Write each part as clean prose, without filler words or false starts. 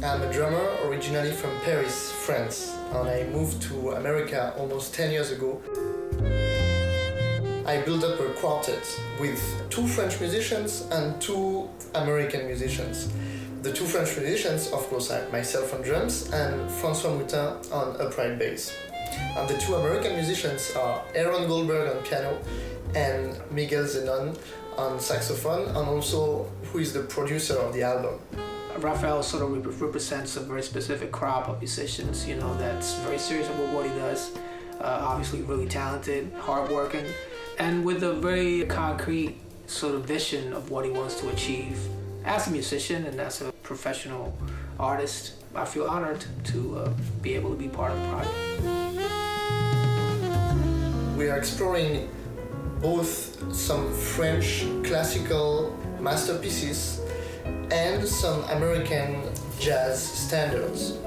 I'm a drummer originally from Paris, France, and I moved to America almost 10 years ago. I built up a quartet with 2 French musicians and 2 American musicians. The 2 French musicians, of course, are myself on drums and Francois Moutin on upright bass. And the 2 American musicians are Goldberg on piano and Miguel Zenón on saxophone, and also who is the producer of the album. Raphael sort of represents a very specific crop of musicians, you know, that's very serious about what he does, obviously really talented, hardworking, and with a very concrete sort of vision of what he wants to achieve. As a musician and as a professional artist, I feel honored to be able to be part of the project. We are exploring both some French classical masterpieces and some American jazz standards.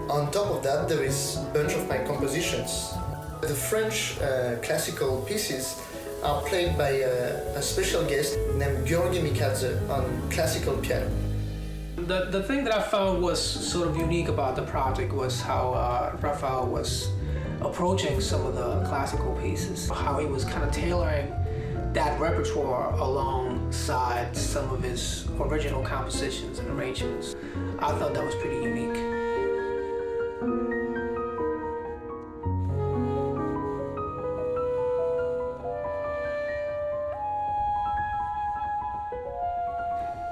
On top of that, there is a bunch of my compositions. The French classical pieces are played by a special guest named Giorgi Mikadze on classical piano. The thing that I found was sort of unique about the project was how Raphael was approaching some of the classical pieces, how he was kind of tailoring that repertoire alongside some of his original compositions and arrangements. I thought that was pretty unique.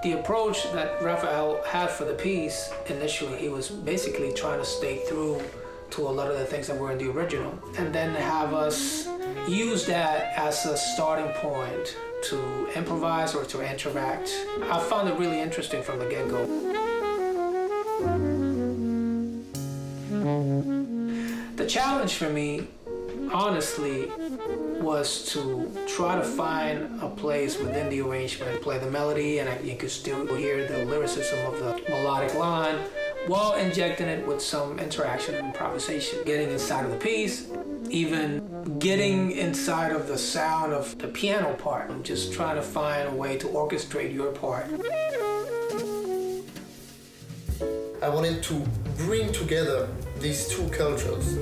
The approach that Raphael had for the piece, initially, he was basically trying to stay through to a lot of the things that were in the original, and then have us use that as a starting point to improvise or to interact. I found it really interesting from the get-go. The challenge for me, honestly, was to try to find a place within the arrangement, play the melody, and you could still hear the lyricism of the melodic line, while injecting it with some interaction and improvisation. Getting inside of the piece, even getting inside of the sound of the piano part, and just trying to find a way to orchestrate your part. I wanted to bring together these 2 cultures.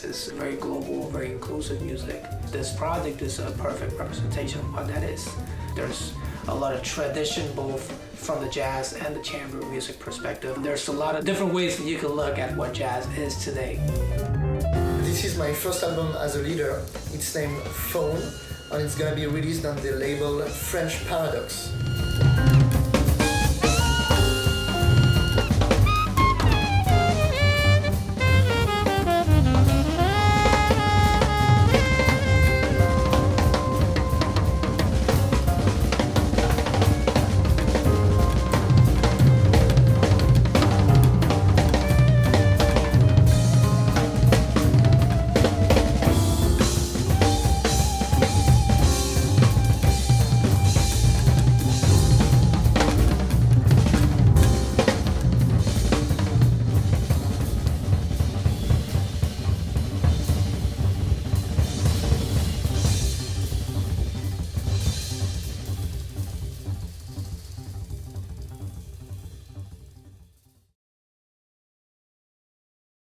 Is very global, very inclusive music. This project is a perfect representation of what that is. There's a lot of tradition both from the jazz and the chamber music perspective. There's a lot of different ways that you can look at what jazz is today. This is my first album as a leader. It's named Faune, and it's gonna be released on the label French Paradox.